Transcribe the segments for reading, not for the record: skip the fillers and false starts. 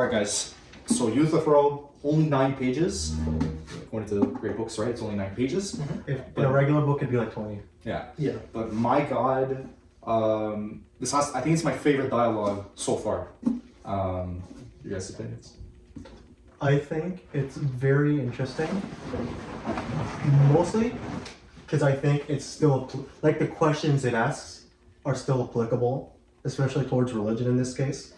Alright guys, so Euthyphro, only 9 pages. According to the great books, right? It's only 9 pages. If in a regular book, it'd be like 20. Yeah. Yeah. But my God, I think it's my favorite dialogue so far. You guys' opinions? I think it's very interesting. Mostly because I think it's still, like, the questions it asks are still applicable, especially towards religion in this case.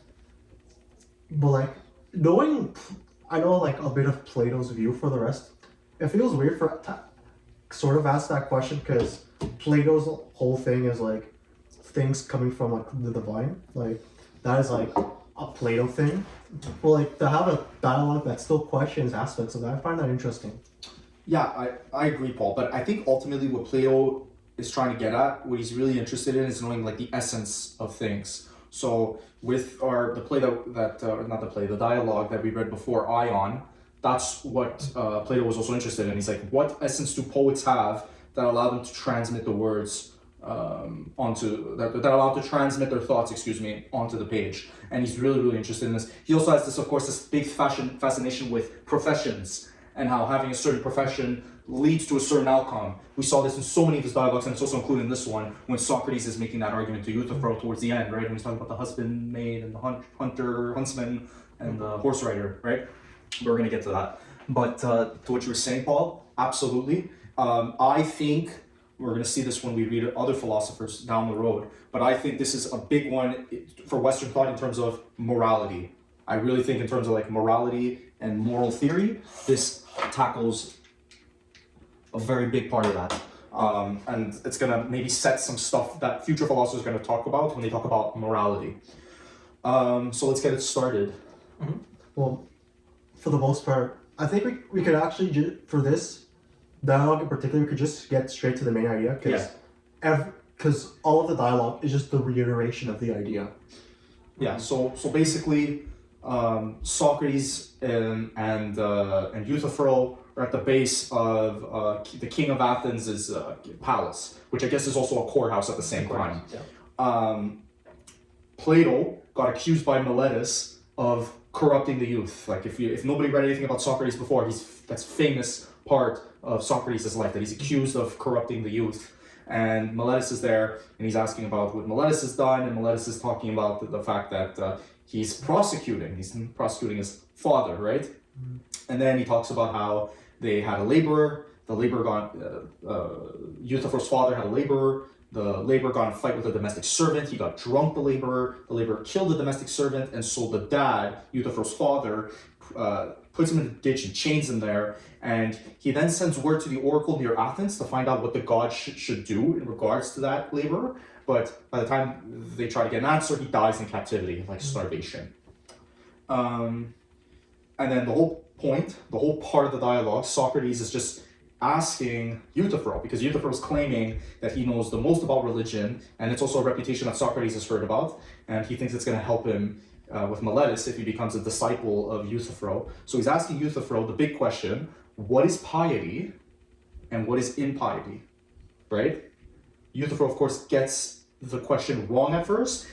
But, like, I know, like, a bit of Plato's view for the rest. It feels weird to sort of ask that question because Plato's whole thing is, like, things coming from, like, the divine. Like, that is, like, a Plato thing. But, like, to have a dialogue that still questions aspects of that, I find that interesting. Yeah, I agree, Paul. But I think ultimately what Plato is trying to get at, what he's really interested in, is knowing like the essence of things. So with the dialogue that we read before, Ion, that's what Plato was also interested in. He's like, what essence do poets have that allow them to transmit the words that allow them to transmit their thoughts, onto the page? And he's really interested in this. He also has this big fascination with professions and how having a certain profession leads to a certain outcome. We saw this in so many of his dialogues, and it's also included in this one when Socrates is making that argument to Euthyphro towards the end, right? When he's talking about the husbandmaid and the huntsman and the horse rider, right? We're gonna get to that. But to what you were saying, Paul, absolutely. I think we're gonna see this when we read other philosophers down the road, but I think this is a big one for Western thought in terms of morality. I really think in terms of like morality and moral theory, this tackles a very big part of that. And it's gonna maybe set some stuff that future philosophers are gonna talk about when they talk about morality. So let's get it started. Mm-hmm. Well, for the most part, I think we could actually, for this dialogue in particular, we could just get straight to the main idea, because all of the dialogue is just the reiteration of the idea. Yeah, so basically, Socrates and Euthyphro are at the base of the king of Athens' palace, which I guess is also a courthouse at the same time. Yeah. Plato got accused by Meletus of corrupting the youth. Like if nobody read anything about Socrates before, that's famous part of Socrates' life, that he's accused of corrupting the youth. And Meletus is there, and he's asking about what Meletus has done, and Meletus is talking about the fact that he's prosecuting his father, right? Mm-hmm. And then he talks about how they had a laborer, Euthyphro's father had a laborer, the laborer got in a fight with a domestic servant, he got drunk, the laborer killed the domestic servant, and so the dad, Euthyphro's father, puts him in a ditch and chains him there, and he then sends word to the oracle near Athens to find out what the gods should do in regards to that laborer. But by the time they try to get an answer, he dies in captivity, like starvation. And then the whole part of the dialogue, Socrates is just asking Euthyphro, because Euthyphro is claiming that he knows the most about religion, and it's also a reputation that Socrates has heard about, and he thinks it's going to help him with Meletus if he becomes a disciple of Euthyphro. So he's asking Euthyphro the big question: what is piety and what is impiety, right? Euthyphro, of course, gets the question wrong at first.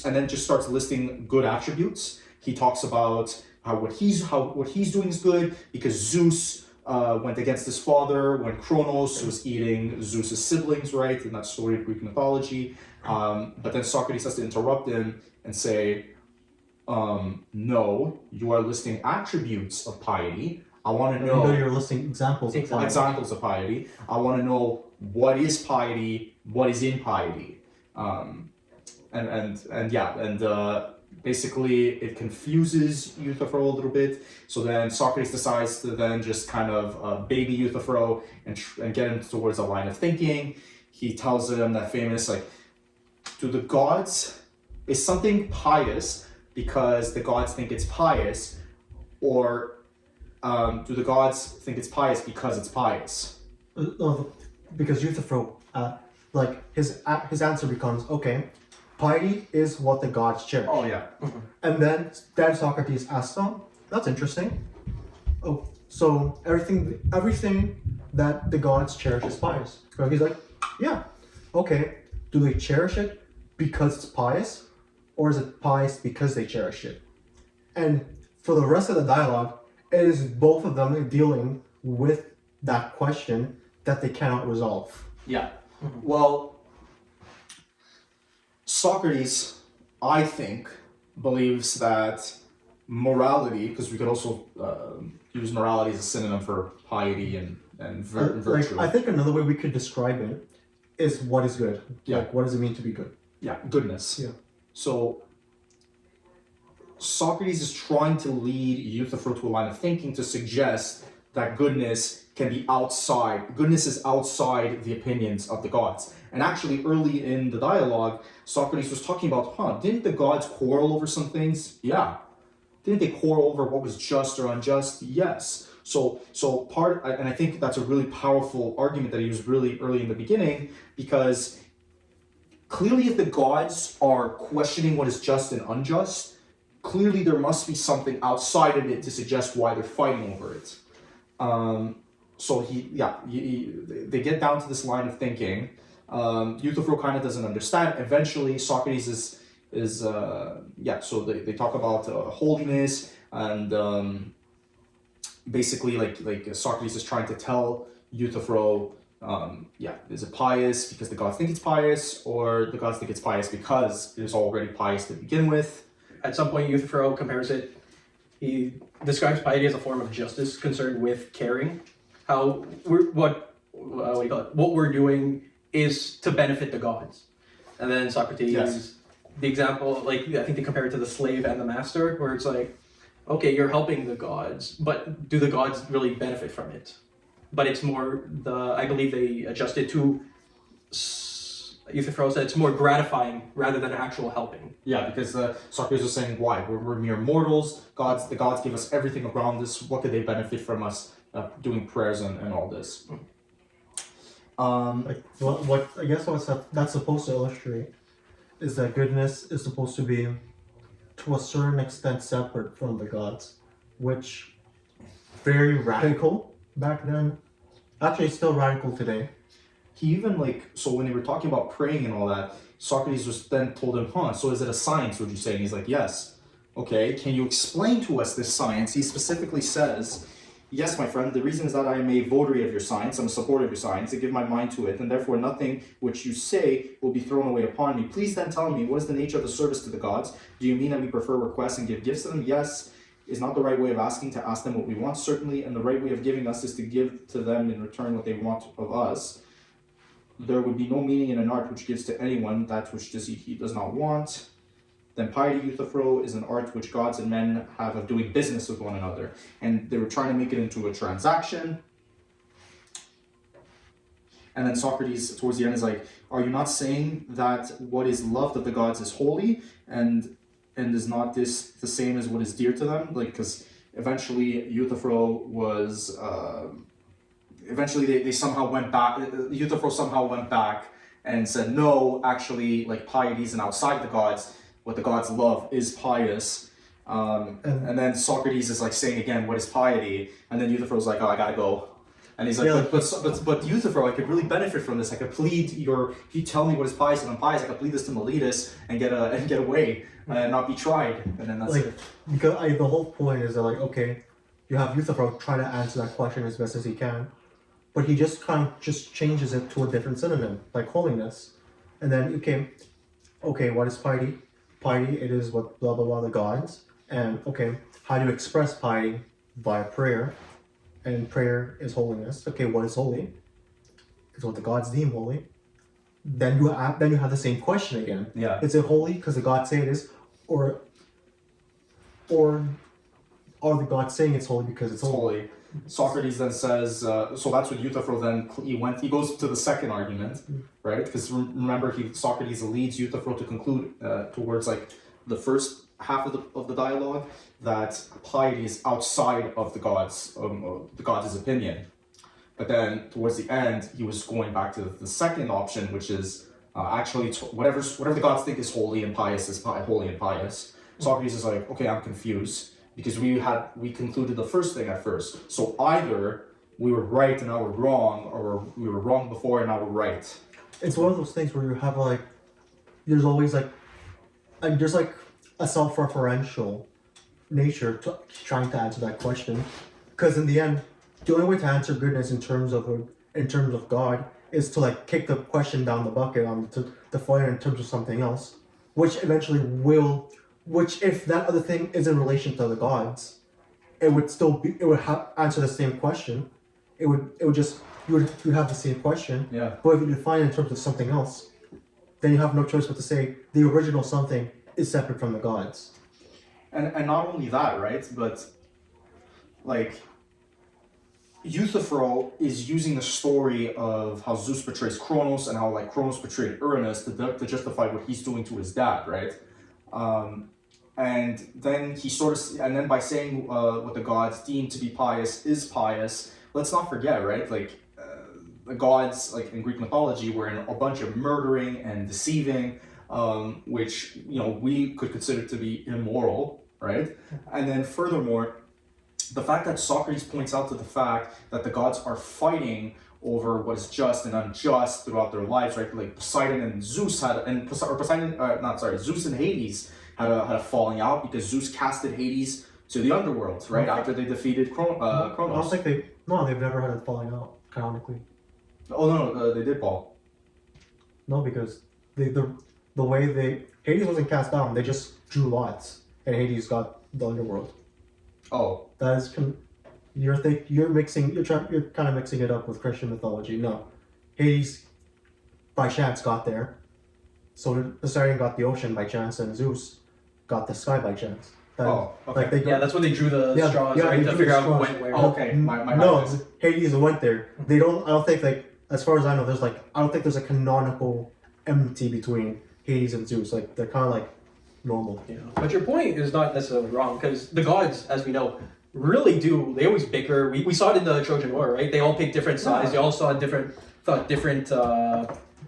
And then just starts listing good attributes. He talks about what he's doing is good because Zeus went against his father when Kronos was eating Zeus's siblings, right? In that story of Greek mythology. But then Socrates has to interrupt him and say, no, you are listing attributes of piety. I want to know. You're listing examples of piety. I want to know what is piety, what is impiety. Basically it confuses Euthyphro a little bit. So then Socrates decides to then just kind of baby Euthyphro and get him towards a line of thinking. He tells him that famous, like, do the gods, is something pious because the gods think it's pious, or do the gods think it's pious because it's pious? Because Euthyphro, his answer becomes, okay, piety is what the gods cherish. Oh yeah. Mm-hmm. And then Socrates asks, that's interesting. Oh, so everything that the gods cherish is pious. So he's like, yeah, okay. Do they cherish it because it's pious, or is it pious because they cherish it? And for the rest of the dialogue, it is both of them dealing with that question that they cannot resolve. Yeah. Well, Socrates, I think, believes that morality, because we could also use morality as a synonym for piety and virtue. I think another way we could describe it is what is good. Yeah. Like, what does it mean to be good? Yeah, goodness. Yeah. So Socrates is trying to lead Euthyphro to a line of thinking to suggest that goodness is outside the opinions of the gods. And actually, early in the dialogue, Socrates was talking about, didn't the gods quarrel over some things? Yeah. Didn't they quarrel over what was just or unjust? Yes. So and I think that's a really powerful argument that he was really early in the beginning, because clearly if the gods are questioning what is just and unjust, clearly there must be something outside of it to suggest why they're fighting over it. So they get down to this line of thinking. Euthyphro kind of doesn't understand. Eventually, Socrates so they talk about holiness, and basically like Socrates is trying to tell Euthyphro, is it pious because the gods think it's pious, or the gods think it's pious because it is already pious to begin with? At some point, Euthyphro compares it. He describes piety as a form of justice concerned with caring. What we're doing is to benefit the gods. And then Socrates, Yes. The example, like I think they compare it to the slave and the master, where it's like, okay, you're helping the gods, but do the gods really benefit from it? But it's more I believe they adjusted to, Euthyphro said it's more gratifying rather than actual helping. Yeah, because Socrates was saying, why? We're mere mortals. The gods give us everything around us. What could they benefit from us doing prayers and all this? What I guess that's supposed to illustrate is that goodness is supposed to be, to a certain extent, separate from the gods, which very radical back then. Actually, it's still radical today. He even so when they were talking about praying and all that, Socrates was then told him, so is it a science, would you say? And he's like, yes. Okay, can you explain to us this science? He specifically says, yes, my friend, the reason is that I am a votary of your science, I'm a supporter of your science, I give my mind to it, and therefore nothing which you say will be thrown away upon me. Please then tell me, what is the nature of the service to the gods? Do you mean that we prefer requests and give gifts to them? Yes, is not the right way of asking to ask them what we want, certainly, and the right way of giving us is to give to them in return what they want of us. There would be no meaning in an art which gives to anyone that which he does not want. Then piety, Euthyphro, is an art which gods and men have of doing business with one another. And they were trying to make it into a transaction. And then Socrates, towards the end, is like, are you not saying that what is loved of the gods is holy? And is not this the same as what is dear to them? Because eventually Euthyphro was... Eventually they somehow went back, Euthyphro somehow went back and said, no, actually, piety isn't outside the gods. What the gods love is pious. And then Socrates is saying again, what is piety? And then Euthyphro's like, oh, I gotta go. And he's like, but Euthyphro, I could really benefit from this. I could plead if you tell me what is pious and unpious, I could plead this to Miletus and get away and not be tried. And then that's it. Because the whole point is that okay, you have Euthyphro trying to answer that question as best as he can, but he just kind of changes it to a different synonym, like holiness. And then okay, what is piety? Piety, it is what blah blah blah the gods. And how do you express piety? Via prayer. And prayer is holiness. Okay, what is holy? It's what the gods deem holy. Then you have the same question again. Yeah. Is it holy because the gods say it is, or are the gods saying it's holy because it's holy? Socrates then says, so that's what Euthyphro then, he goes to the second argument, right? Because remember, Socrates leads Euthyphro to conclude towards the first half of the dialogue, that piety is outside of the gods' opinion. But then towards the end, he was going back to the second option, which is actually whatever the gods think is holy and pious is holy and pious. Socrates is like, okay, I'm confused, because we concluded the first thing at first. So either we were right and now we're wrong, or we were wrong before and now we're right. It's one of those things where you have there's always there's a self-referential nature to trying to answer that question, because in the end, the only way to answer goodness in terms of God is to like kick the question down the bucket to find it in terms of something else, which eventually will, which if that other thing is in relation to the gods, it would still be, it would answer the same question. It would just, you would have the same question. Yeah. But if you define it in terms of something else, then you have no choice but to say the original something is separate from the gods. And not only that, right? But like Euthyphro is using the story of how Zeus betrays Kronos and how like Kronos betrayed Uranus to justify what he's doing to his dad, right? And then he and then by saying what the gods deem to be pious is pious, let's not forget, right? Like the gods, like in Greek mythology, were in a bunch of murdering and deceiving, which we could consider to be immoral, right? And then furthermore, the fact that Socrates points out to the fact that the gods are fighting over what is just and unjust throughout their lives, right? Like Poseidon and Zeus Zeus and Hades had a falling out because Zeus casted Hades to the underworld, right? After they defeated Kronos. I don't think they've never had a falling out canonically. Oh no, they did, Paul. No, because the way Hades wasn't cast down, they just drew lots, and Hades got the underworld. Oh, That is, you're kind of mixing it up with Christian mythology. No, Hades by chance got there, so Poseidon got the ocean by chance, and Zeus got the sky by chance. okay. That's when they drew the straws, right? they To drew figure the out who straws. went where. Oh, okay, my No, bad. Hades went there. They don't. I don't think as far as I know, I don't think there's a canonical enmity between Hades and Zeus. Like they're kind of like normal. Yeah. But your point is not necessarily wrong, because the gods, as we know, really do. They always bicker. We saw it in the Trojan War, right? They all picked different sides. They all saw different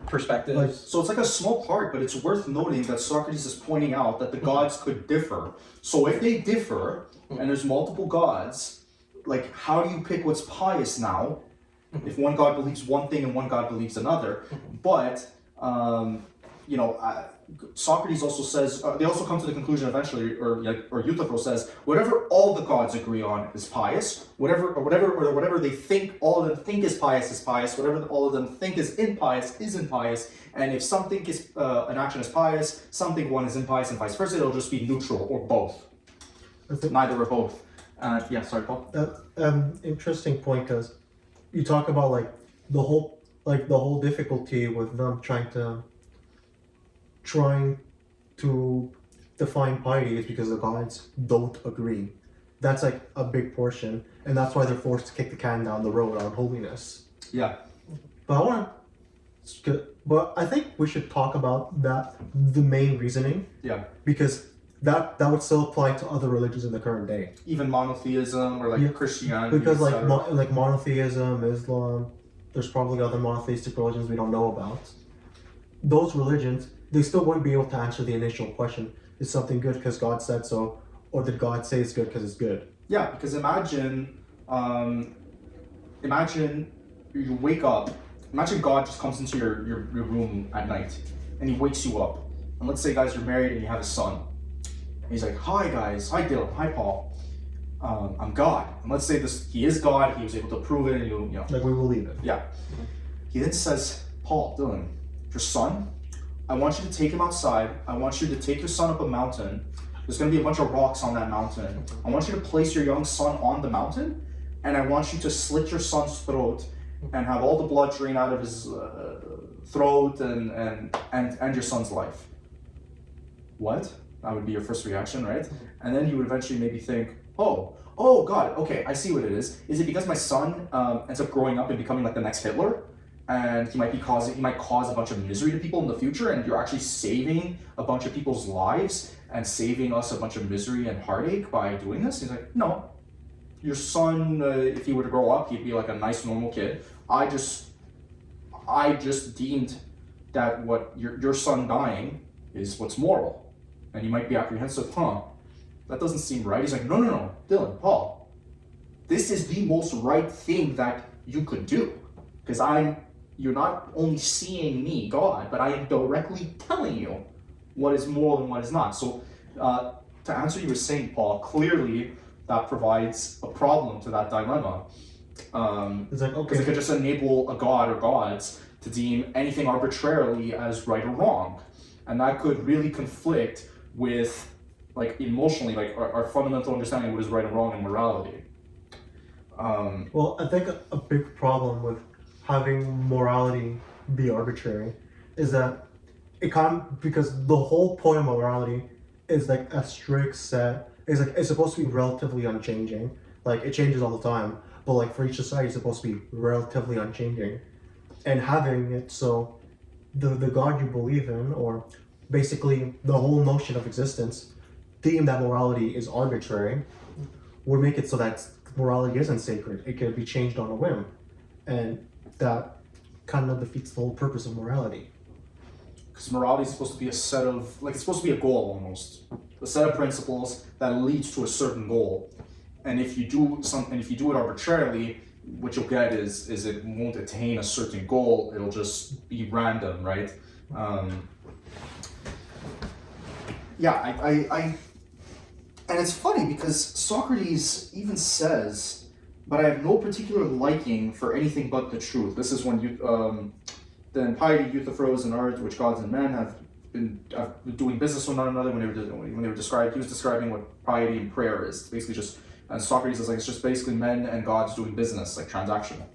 perspectives. So it's like a small part, but it's worth noting that Socrates is pointing out that the gods could differ. So if they differ, and there's multiple gods, like how do you pick what's pious now? If one god believes one thing and one god believes another, but Socrates also says they also come to the conclusion eventually, or Euthyphro says whatever all the gods agree on is pious. Whatever they think, all of them think is pious. Whatever all of them think is impious is impious. And if something is an action is pious, something one is impious, and vice versa, it'll just be neutral or both. Neither or both. Yeah, sorry, Paul. Interesting point, because you talk about the whole difficulty with them trying to define piety is because the gods don't agree. That's like a big portion, and that's why they're forced to kick the can down the road on holiness. Yeah. But I think we should talk about the main reasoning. Yeah. Because that would still apply to other religions in the current day. Even monotheism or Christianity. Because etc. like monotheism, Islam, there's probably other monotheistic religions we don't know about. Those religions, they still wouldn't be able to answer the initial question: is something good because God said so, or did God say it's good because it's good? Yeah, because imagine you wake up. Imagine God just comes into your room at night, and He wakes you up. And let's say, guys, you're married and you have a son. And He's like, "Hi, guys. Hi, Dylan. Hi, Paul. I'm God." And let's say He is God. He was able to prove it, and you know. Like we believe it. Yeah. He then says, "Paul, Dylan, your son, I want you to take him outside. I want you to take your son up a mountain. There's going to be a bunch of rocks on that mountain. I want you to place your young son on the mountain, and I want you to slit your son's throat and have all the blood drain out of his throat and your son's life." What? That would be your first reaction, right? And then you would eventually maybe think, oh God, okay, I see what it is. Is it because my son ends up growing up and becoming like the next Hitler? And he might cause a bunch of misery to people in the future, and you're actually saving a bunch of people's lives and saving us a bunch of misery and heartache by doing this? He's like, no. Your son, if he were to grow up, he'd be like a nice, normal kid. I just deemed that what your son dying is what's moral. And you might be apprehensive, that doesn't seem right. He's like, no, Dylan, Paul, this is the most right thing that you could do. Because you're not only seeing me, God, but I am directly telling you what is moral and what is not. So to answer you were saying, Paul, clearly that provides a problem to that dilemma. It's like, Because okay, it could just enable a god or gods to deem anything arbitrarily as right or wrong. And that could really conflict with, like, emotionally, like, our fundamental understanding of what is right and wrong in morality. well, I think a big problem with having morality be arbitrary is that it can't, because the whole point of morality is like a strict set, it's supposed to be relatively unchanging. Like, it changes all the time, but like for each society, it's supposed to be relatively unchanging. And having it so the God you believe in, or basically the whole notion of existence, deem that morality is arbitrary, would make it so that morality isn't sacred. It can be changed on a whim. And that kind of defeats the whole purpose of morality. Because morality is supposed to be a set of, like, it's supposed to be a goal almost. A set of principles that leads to a certain goal. And if you do something, if you do it arbitrarily, what you'll get is it won't attain a certain goal. It'll just be random, right? And it's funny because Socrates even says, "But I have no particular liking for anything but the truth." This is when then piety, Euthyphro, and art, which gods and men have been doing business with one another. When they were described, he was describing what piety and prayer is. It's basically just, and Socrates is like, it's just basically men and gods doing business, like transactional.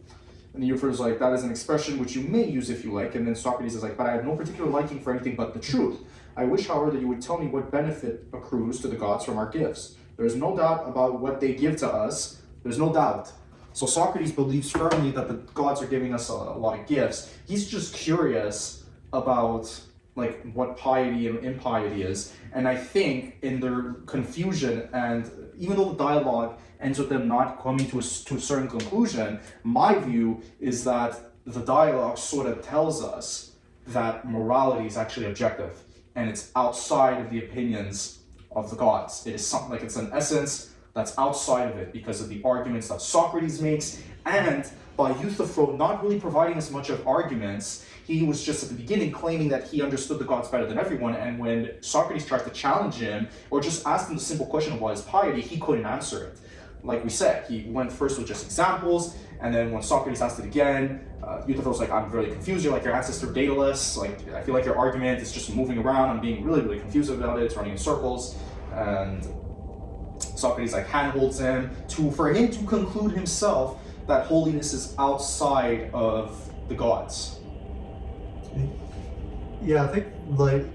And the Euthyphro is like, that is an expression which you may use if you like. And then Socrates is like, but I have no particular liking for anything but the truth. I wish, however, that you would tell me what benefit accrues to the gods from our gifts. There is no doubt about what they give to us. There's no doubt. So Socrates believes firmly that the gods are giving us a lot of gifts. He's just curious about, like, what piety and impiety is. And I think in their confusion, and even though the dialogue ends with them not coming to a certain conclusion, my view is that the dialogue sort of tells us that morality is actually objective and it's outside of the opinions of the gods. It is something, like, it's an essence that's outside of it because of the arguments that Socrates makes, and by Euthyphro not really providing as much of arguments. He was just at the beginning claiming that he understood the gods better than everyone, and when Socrates tried to challenge him or just ask him the simple question of what is piety, he couldn't answer it. Like we said, he went first with just examples, and then when Socrates asked it again, Euthyphro's like, I'm really confused. You're like, your answers are dataless. Like, I feel like your argument is just moving around. I'm being really, really confused about it. It's running in circles. And Socrates like handholds him for him to conclude himself that holiness is outside of the gods. Yeah, I think, like,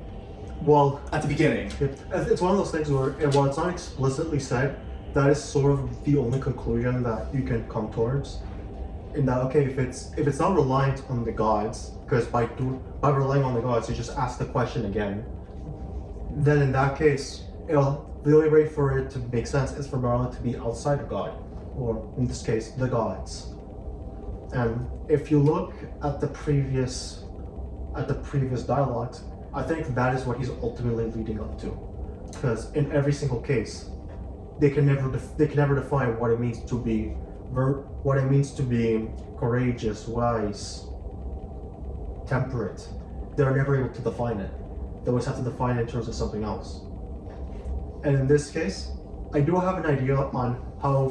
well, At the beginning. it's one of those things where, while it's not explicitly said, that is sort of the only conclusion that you can come towards. In that, okay, if it's not reliant on the gods, because by relying on the gods, you just ask the question again, then in that case, the only way for it to make sense is for morality to be outside of God, or in this case, the gods. And if you look at the previous dialogues, I think that is what he's ultimately leading up to, because in every single case, they can never define what it means to be courageous, wise, temperate. They're never able to define it. They always have to define it in terms of something else. And in this case, I do have an idea on how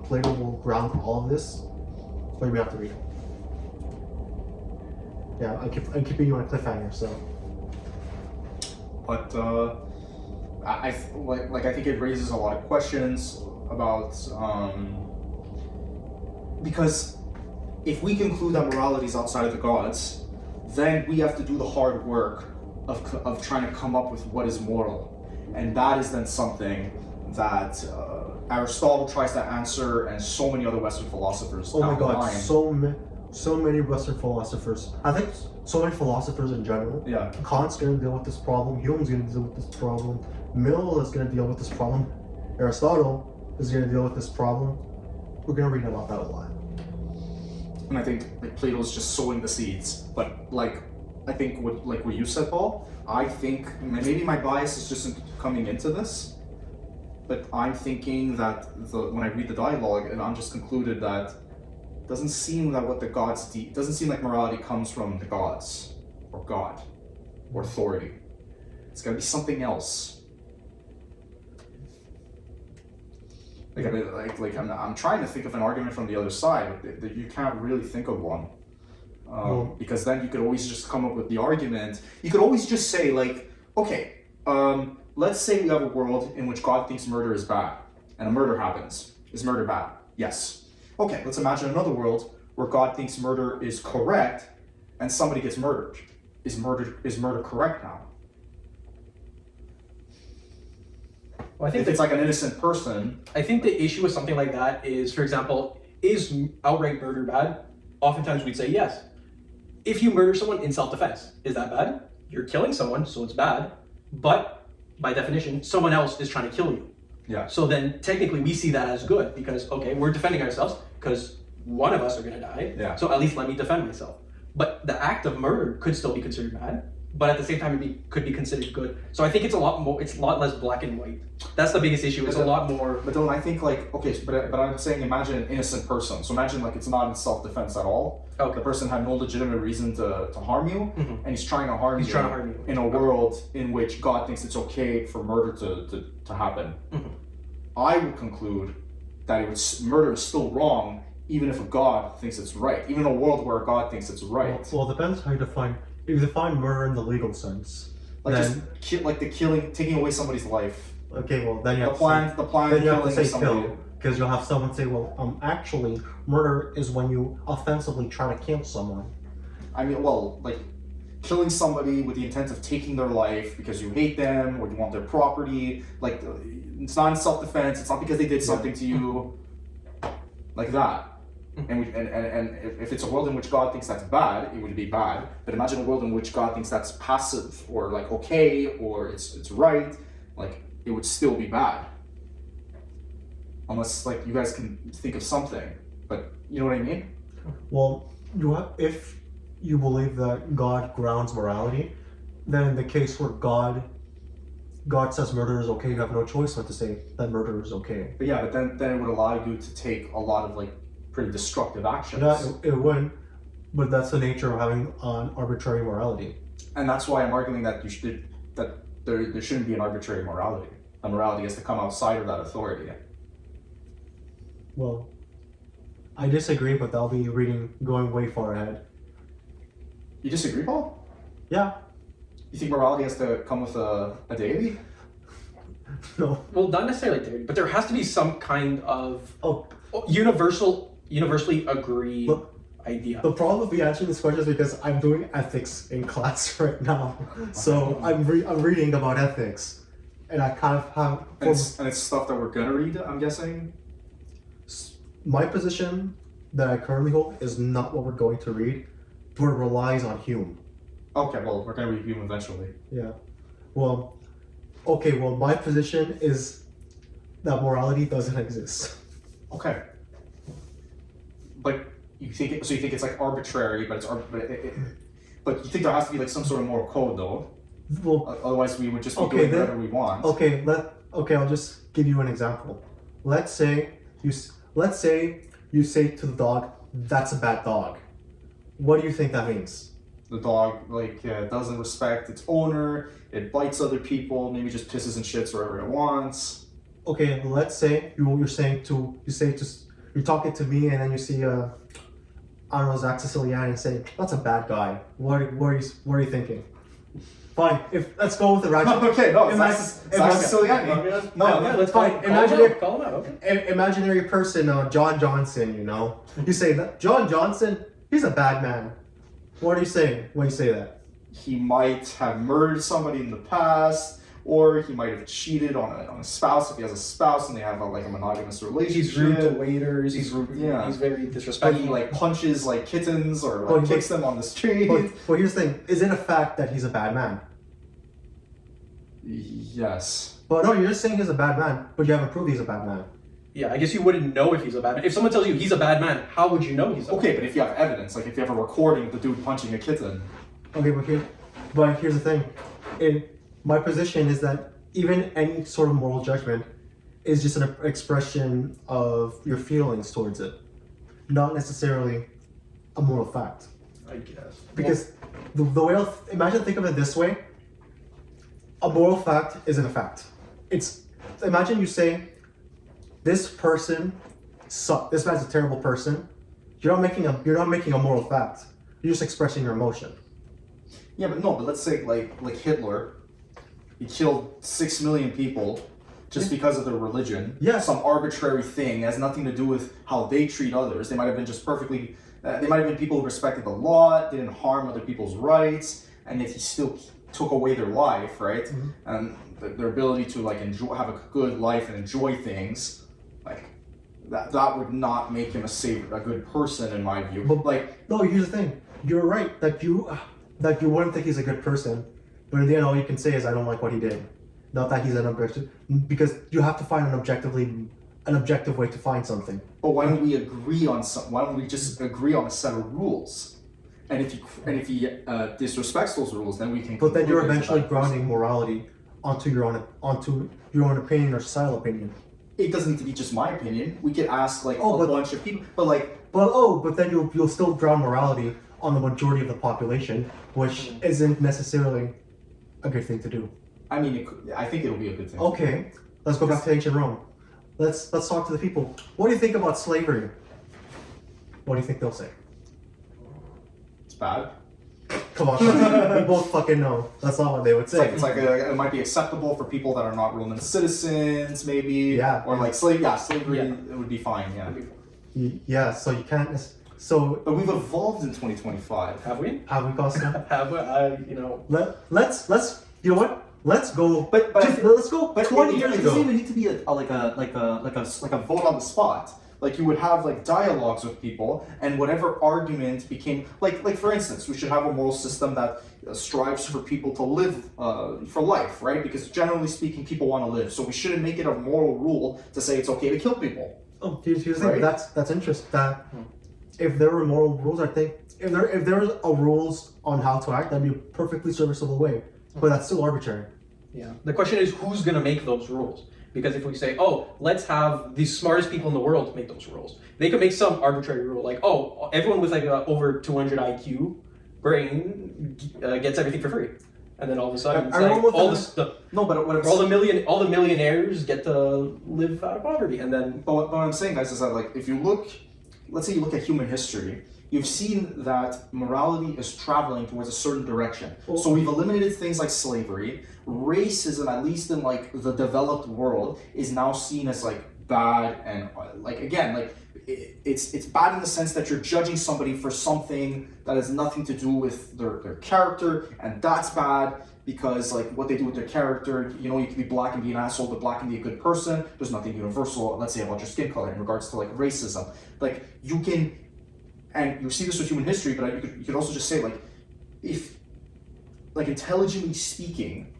Plato will ground all of this, but we have to read it. Yeah, I'm keeping you on a cliffhanger, so. But I think it raises a lot of questions about because if we conclude that morality is outside of the gods, then we have to do the hard work of trying to come up with what is moral, and that is then something that Aristotle tries to answer, and so many other Western philosophers. Oh my God, so many Western philosophers. I think so many philosophers in general. Yeah. Kant's gonna deal with this problem. Hume's gonna deal with this problem. Mill is gonna deal with this problem. Aristotle is gonna deal with this problem. We're gonna read about that a lot. And I think like Plato's just sowing the seeds. But like, I think what you said, Paul. I think maybe my bias is just coming into this, but I'm thinking that when I read the dialogue, and I'm just concluded that it doesn't seem that what the gods it doesn't seem like morality comes from the gods or God or authority. It's got to be something else. Like, I mean, I'm trying to think of an argument from the other side, but you can't really think of one. Because then you could always just come up with the argument. You could always just say, like, okay, let's say we have a world in which God thinks murder is bad, and a murder happens. Is murder bad? Yes. Okay, let's imagine another world where God thinks murder is correct, and somebody gets murdered. Is murder correct now? Well, I think If it's like an innocent person. I think the issue with something like that is, for example, is outright murder bad? Oftentimes we'd say yes. If you murder someone in self-defense, is that bad? You're killing someone, so it's bad. But by definition, someone else is trying to kill you. Yeah. So then technically we see that as good because, okay, we're defending ourselves because one of us are going to die. Yeah. So at least let me defend myself. But the act of murder could still be considered bad. But at the same time, could be considered good. So I think it's a lot less black and white. That's the biggest issue. It's a lot more. But don't I think like, okay, but I'm saying imagine an innocent person. So imagine like it's not in self-defense at all. Okay. The person had no legitimate reason to harm you, and he's trying to harm you in a world in which God thinks it's okay for murder to happen. Mm-hmm. I would conclude that murder is still wrong, even if a God thinks it's right. Even in a world where God thinks it's right. Well, it depends how you define. If you define murder in the legal sense, Like then, just like the killing, taking away somebody's life. okay, well then you have The plan then you have to killing say somebody. kill, because you'll have someone say, well, actually, murder is when you offensively try to kill someone. I mean, well, like killing somebody with the intent of taking their life because you hate them or you want their property. Like it's not in self-defense. It's not because they did something to you, like that. And if it's a world in which God thinks that's bad, it would be bad. But imagine a world in which God thinks that's passive or like okay or it's right. Like it would still be bad. Unless like you guys can think of something, but you know what I mean? Well, if you believe that God grounds morality, then in the case where God says murder is okay, you have no choice but to say that murder is okay. But yeah, but then it would allow you to take a lot of like pretty destructive actions. Yeah, it would, but that's the nature of having an arbitrary morality. And that's why I'm arguing that there shouldn't be an arbitrary morality. A morality has to come outside of that authority. Well, I disagree, but I'll be going way far ahead. You disagree, Paul? Yeah. You think morality has to come with a deity? No. Well, not necessarily theory, but there has to be some kind of Oh, universally agreed Look, idea. the problem with me answering this question is because I'm doing ethics in class right now. So I'm reading about ethics, and I kind of have. And it's stuff that we're gonna read, I'm guessing. My position that I currently hold is not what we're going to read, but it relies on Hume. Okay, well, we're gonna read Hume eventually. Yeah. Well, okay, well, my position is that morality doesn't exist. Okay. But you think it's like arbitrary, but but you think there has to be like some sort of moral code though. Well, Otherwise, we would just be okay, doing then- whatever we want. okay, I'll just give you an example. Let's say you say to the dog, "That's a bad dog." What do you think that means? The dog doesn't respect its owner. It bites other people. Maybe just pisses and shits wherever it wants. Okay, let's say you're talking to me, and then you see I don't know, Zach Siciliani, and say, "That's a bad guy." What are you thinking? Fine. Let's go with the rational. Okay, no, Ima- Zach Siciliani. No, yeah, let's fine. call him out. Okay. Imaginary person, John Johnson. You know, you say that John Johnson, he's a bad man. What are you saying when you say that? He might have murdered somebody in the past, or he might have cheated on a spouse if he has a spouse and they have a monogamous relationship. He's rude to waiters. He's very But disrespectful. he punches kittens or But- kicks them on the street. But here's the thing: is it a fact that he's a bad man? Yes. But no, you're just saying he's a bad man, but you haven't proved he's a bad man. Yeah, I guess you wouldn't know if he's a bad man. If someone tells you he's a bad man, how would you know he's a bad man? Okay, but if you have evidence, if you have a recording of the dude punching a kitten. Okay, but here's the thing. My position is that even any sort of moral judgment is just an expression of your feelings towards it, not necessarily a moral fact. I guess. Because the way think of it this way: a moral fact isn't a fact. Imagine you say, this person, this man's a terrible person. You're not making a moral fact. You're just expressing your emotion. Yeah, but no. But let's say like Hitler, he killed 6 million people just because of their religion. Yeah. Some arbitrary thing has nothing to do with how they treat others. They might have been just perfectly. They might have been people who respected the law, didn't harm other people's rights, and yet he still took away their life, right? Mm-hmm. And their ability to like have a good life and enjoy things, like that would not make him a good person in my view. But like, no, here's the thing. You're right that you wouldn't think he's a good person, but in the end, all you can say is I don't like what he did. Not that he's an objective, because you have to find an objective way to find something. but why don't we agree on some? Why don't we just agree on a set of rules? And if he disrespects those rules, then we can. But then you're conclude eventually that grounding morality onto your own opinion or societal opinion. It doesn't need to be just my opinion. We could ask like a but- bunch of people, but like. But then you'll still ground morality on the majority of the population, which isn't necessarily a good thing to do. I mean, I think it'll be a good thing. Okay, let's go back to ancient Rome. Let's talk to the people. What do you think about slavery? What do you think they'll say? It's bad. Come on, we both fucking know. That's not what they would say. It's like it might be acceptable for people that are not Roman citizens, maybe. Yeah. Or like slavery. Yeah. It would be fine. Yeah. Yeah, so you can't. So But we've evolved in 2025. Have we? have we, Costa? Have we? Let's you know what? Let's go. But let's go. But 20 it years doesn't ago. even need to be a vote on the spot. Like you would have like dialogues with people, and whatever argument became like for instance, we should have a moral system that strives for people to live for life, right? Because generally speaking, people want to live, so we shouldn't make it a moral rule to say it's okay to kill people. Oh, here's the thing. Right? That's interesting. That if there were moral rules, I think if there was a rules on how to act, that'd be a perfectly serviceable way. But that's still arbitrary. Yeah. The question is who's going to make those rules? Because if we say, oh, let's have the smartest people in the world make those rules, they could make some arbitrary rule like, oh, everyone with like a over 200 IQ brain gets everything for free, and then all of a sudden it's like No, but what I'm all the millionaires get to live out of poverty, and then But what I'm saying, guys, is that like if you look, let's say you look at human history, you've seen that morality is traveling towards a certain direction. So we've eliminated things like slavery. Racism, at least in like the developed world, is now seen as like bad and like again like it's bad in the sense that you're judging somebody for something that has nothing to do with their character, and that's bad. Because like what they do with their character, you know, you can be black and be an asshole, but black and be a good person. There's nothing universal, let's say, about your skin color in regards to like racism. Like you can, and you see this with human history, but you could also just say like, if, like intelligently speaking,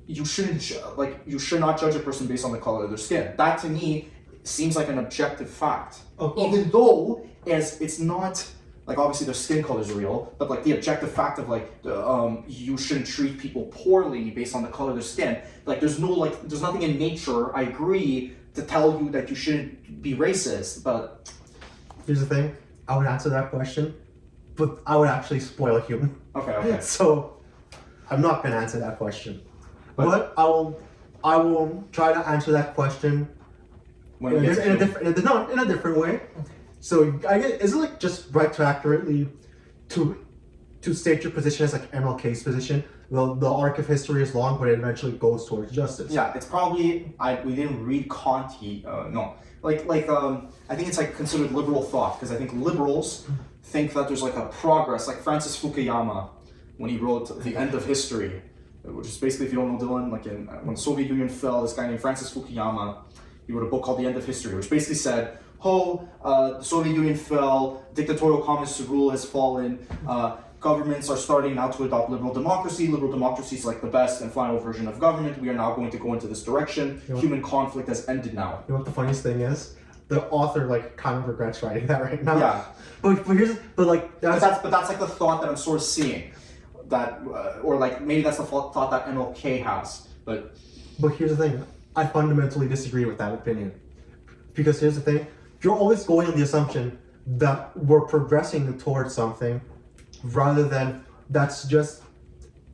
you should not judge a person based on the color of their skin. That to me seems like an objective fact, even though as it's not. Like obviously their skin color is real, but like the objective fact of like you shouldn't treat people poorly based on the color of their skin. Like there's nothing in nature, I agree, to tell you that you shouldn't be racist. But Here's the thing. I would answer that question, but I would actually spoil a human. okay. So I'm not gonna answer that question. But I will try to answer that question When in it gets a different way. So I guess is it like just right to accurately to state your position as like MLK's position? The arc of history is long, but it eventually goes towards justice. Yeah, it's probably we didn't read Kanti. No, I think it's like considered liberal thought, because I think liberals think that there's like a progress, like Francis Fukuyama when he wrote The End of History, which is basically, if you don't know Dylan, like when the Soviet Union fell, this guy named Francis Fukuyama, he wrote a book called The End of History, which basically said, the Soviet Union fell, dictatorial communist rule has fallen, governments are starting now to adopt liberal democracy. Liberal democracy is like the best and final version of government. We are now going to go into this direction. Yeah. Human conflict has ended now. You know what the funniest thing is? The author like kind of regrets writing that right now. Yeah. But That's like the thought that I'm sort of seeing. That, or like maybe that's the thought that MLK has. But here's the thing. I fundamentally disagree with that opinion. Because here's the thing. You're always going on the assumption that we're progressing towards something rather than that's just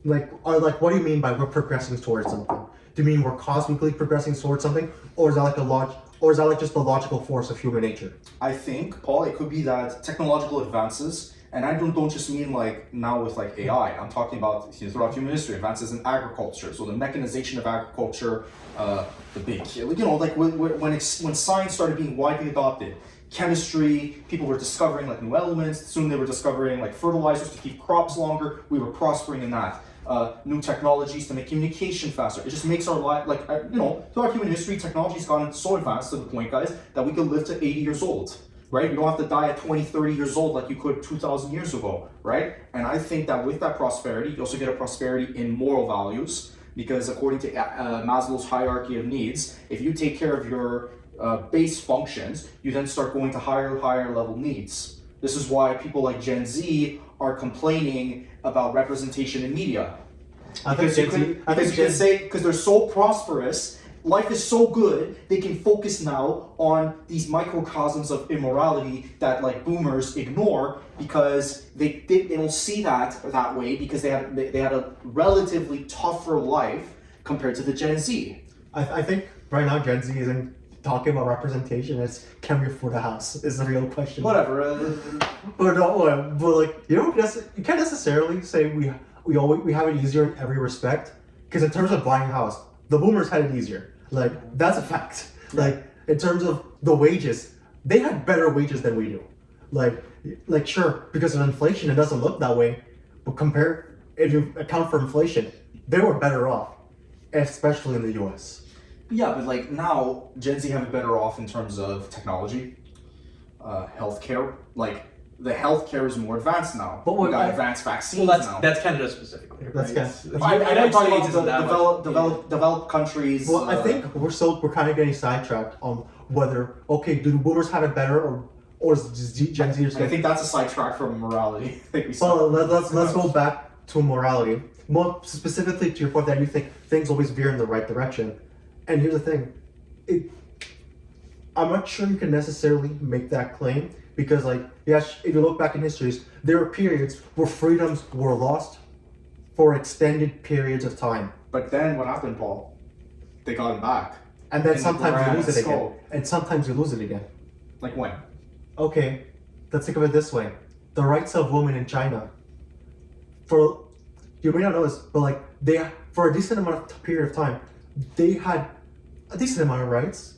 like, or like, what do you mean by we're progressing towards something? do you mean we're cosmically progressing towards something, or is that like or is that like just the logical force of human nature? I think, Paul, it could be that technological advances, and I don't just mean like now with like AI. I'm talking about throughout human history, advances in agriculture. So the mechanization of agriculture, the big, like when science started being widely adopted. Chemistry, people were discovering like new elements. Soon they were discovering like fertilizers to keep crops longer. We were prospering in that. New technologies to make communication faster. It just makes our life, throughout human history, technology's gotten so advanced to the point, guys, that we could live to 80 years old, right? You don't have to die at 20, 30 years old like you could 2,000 years ago, right? And I think that with that prosperity, you also get a prosperity in moral values, because according to Maslow's hierarchy of needs, if you take care of your base functions, you then start going to higher level needs. This is why people like Gen Z are complaining about representation in media. Because they're so prosperous, life is so good, they can focus now on these microcosms of immorality that like boomers ignore, because they don't see that way, because they had a relatively tougher life compared to the Gen Z. I think right now Gen Z isn't talking about representation. It's can we afford a house is the real question. Whatever. But like you can't necessarily say we have it easier in every respect, because in terms of buying a house, the boomers had it easier. Like that's a fact. Like in terms of the wages, they had better wages than we do. Like sure, because of inflation, it doesn't look that way. But if you account for inflation, they were better off, especially in the U.S. Yeah, but like now, Gen Z have it better off in terms of technology, healthcare. Like the healthcare is more advanced now. But we got advanced vaccines now. That's Canada specifically. That's right? I'm talking about States isn't developed countries. Well, I think we're kind of getting sidetracked on whether do the boomers have it better or is Gen Z just I think that's a sidetrack from morality. Well, let's go back to morality. More specifically to your point that you think things always veer in the right direction. And here's the thing, I'm not sure you can necessarily make that claim, because if you look back in histories, there are periods where freedoms were lost for extended periods of time. But then what happened, Paul? They got them back. And then sometimes you lose it again. And sometimes you lose it again. Like when? Okay, let's think of it this way. The rights of women in China, you may not know this, but for a decent period of time, they had a decent amount of rights,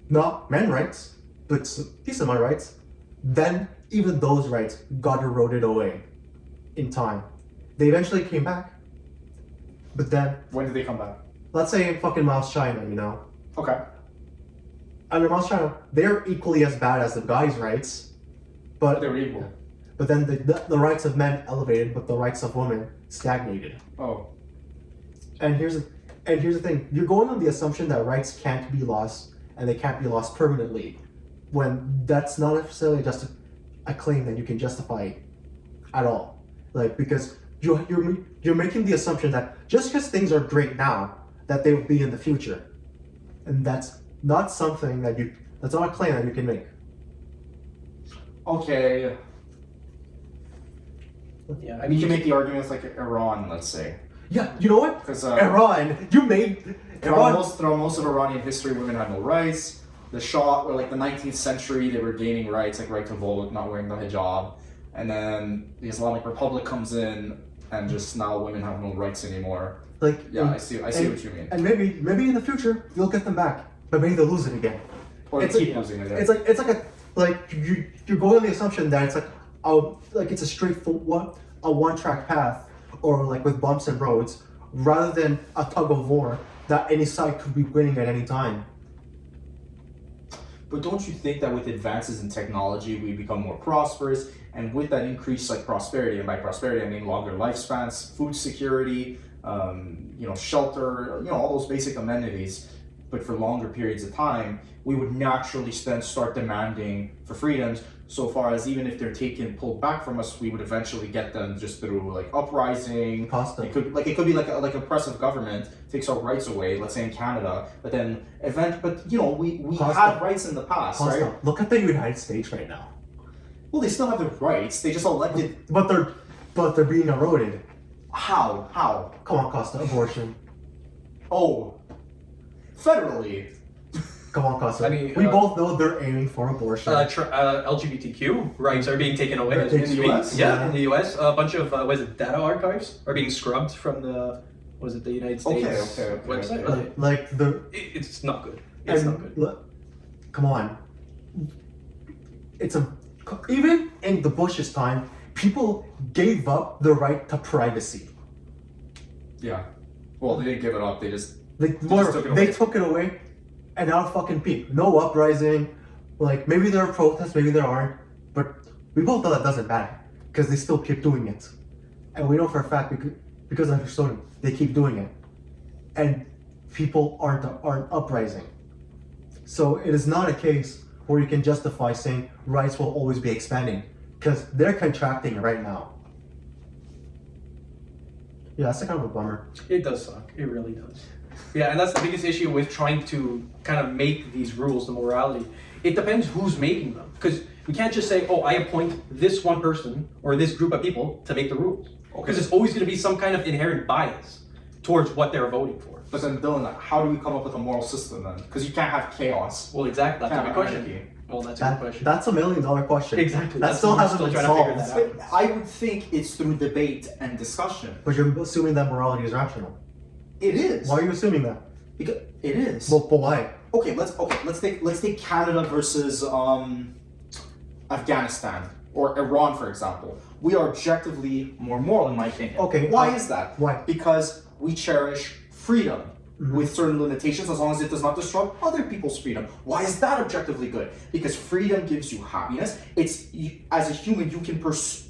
not men rights, but decent amount of rights. Then even those rights got eroded away in time. They eventually came back, but then when did they come back? Let's say in fucking Mao's China, Okay. Under Mao's China, they're equally as bad as the guys' rights, but they were equal. But then the rights of men elevated, but the rights of women stagnated. Oh. And here's the thing: you're going on the assumption that rights can't be lost, and they can't be lost permanently, when that's not necessarily just a claim that you can justify at all. Because you're making the assumption that just because things are great now, that they will be in the future, and that's not something that's not a claim that you can make. Okay. Yeah, you can make the argument with Iran, let's say. Yeah, you know what? Because Iran, you made Iran. Throughout most of Iranian history, women had no rights. The Shah, or the 19th century, they were gaining rights, right to vote, not wearing the hijab. And then the Islamic Republic comes in, and just now women have no rights anymore. I see what you mean. And maybe in the future you'll get them back, but maybe they'll lose it again. Or keep losing it. You're going on the assumption that it's a straightforward one-track path, or with bumps and roads, rather than a tug of war that any side could be winning at any time. But don't you think that with advances in technology, we become more prosperous, and with that increased prosperity, and by prosperity I mean longer lifespans, food security, shelter, all those basic amenities, but for longer periods of time, we would naturally then start demanding for freedoms, so far as even if they're pulled back from us, we would eventually get them just through uprising. Costa. It could be like oppressive government takes our rights away, let's say in Canada, but then we had rights in the past, Costa. right? Look at the United States right now. Well, they still have their rights. They just elected. But they're being eroded. How? Come on, Costa. Abortion. Oh, federally. Come on, Costa. I mean, we both know they're aiming for abortion. LGBTQ rights are being taken away In the US? Yeah, in the US, a bunch of data archives are being scrubbed from the the United States Okay, website. okay. Like the It's not good. It's not good. Come on. Even in the Bush's time, people gave up the right to privacy. Yeah. Well, they didn't give it up. They just They took it away, and now fucking peak. No uprising. Like maybe there are protests, maybe there aren't, but we both know that doesn't matter because they still keep doing it, and we know for a fact because of historian they keep doing it, and people aren't uprising. So it is not a case where you can justify saying rights will always be expanding because they're contracting right now. Yeah, that's a kind of a bummer. It does suck. It really does. Yeah, and that's the biggest issue with trying to kind of make these rules, the morality. It depends who's making them. Because we can't just say, oh, I appoint this one person or this group of people to make the rules. Because there's always going to be some kind of inherent bias towards what they're voting for. But then, Dylan, how do we come up with a moral system then? Because you can't have chaos. Well, exactly. That's a good question. Anarchy. Well, that's a good question. That's $1 million question. Exactly. That still hasn't been trying solved. to figure that out. I would think it's through debate and discussion. But you're assuming that morality is rational. It is. Why are you assuming that? Because it is. Well, but why? Let's take Canada versus Afghanistan or Iran, for example. We are objectively more moral, in my opinion. Okay. Why is that? Why? Because we cherish freedom with certain limitations, as long as it does not disrupt other people's freedom. Why is that objectively good? Because freedom gives you happiness. As a human, you can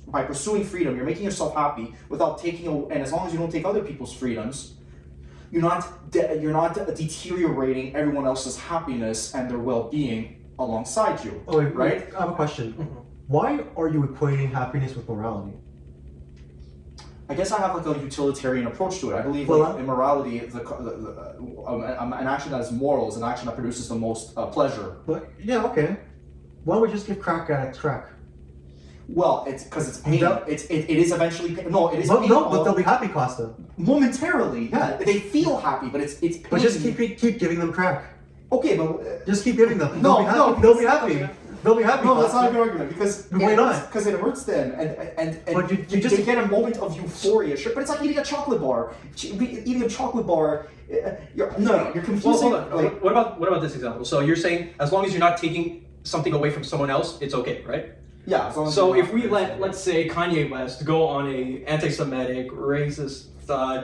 by pursuing freedom, you're making yourself happy without taking and as long as you don't take other people's freedoms, you're not deteriorating everyone else's happiness and their well-being alongside you. Oh, wait, right? I have a question. Why are you equating happiness with morality? I guess I have like a utilitarian approach to it. I believe immorality, an action that is moral is an action that produces the most pleasure. But yeah, okay. Why don't we just give crack addicts crack? Well, it's because it's pain. It is eventually pain. No, it is But pain. no, but they'll be happy, Costa. Momentarily, yeah. They feel happy, but it's pain. But just keep giving them crack. Okay, but Just keep giving them. No, They'll be happy. They'll be happy. no, that's Costa. not a good argument because Why not? Because it hurts them, and But you they just get a moment of euphoria. Sure, but it's like eating a chocolate bar. Eating a chocolate bar. You're confusing. Well, hold on. What about this example? So you're saying as long as you're not taking something away from someone else, it's okay, right? Yeah. As long as So you're if not- we let's say Kanye West go on a anti-Semitic, racist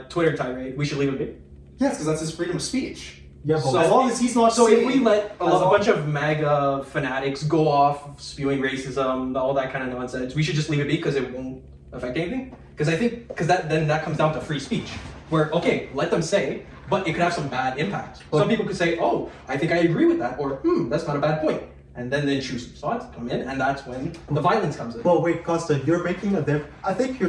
Twitter tirade, we should leave it be. yes, because that's his freedom of speech. yeah, but So- As long as he's not. So if saying- we let a as long- bunch of MAGA fanatics go off spewing racism, all that kind of nonsense, we should just leave it be because it won't affect anything. Because I think that comes down to free speech, where okay, let them say, but it could have some bad impact. Some people could say, oh, I think I agree with that, or that's not a bad point, and then the intrusive thoughts come in, and that's when the violence comes in. Well, wait, Costa, you're making I think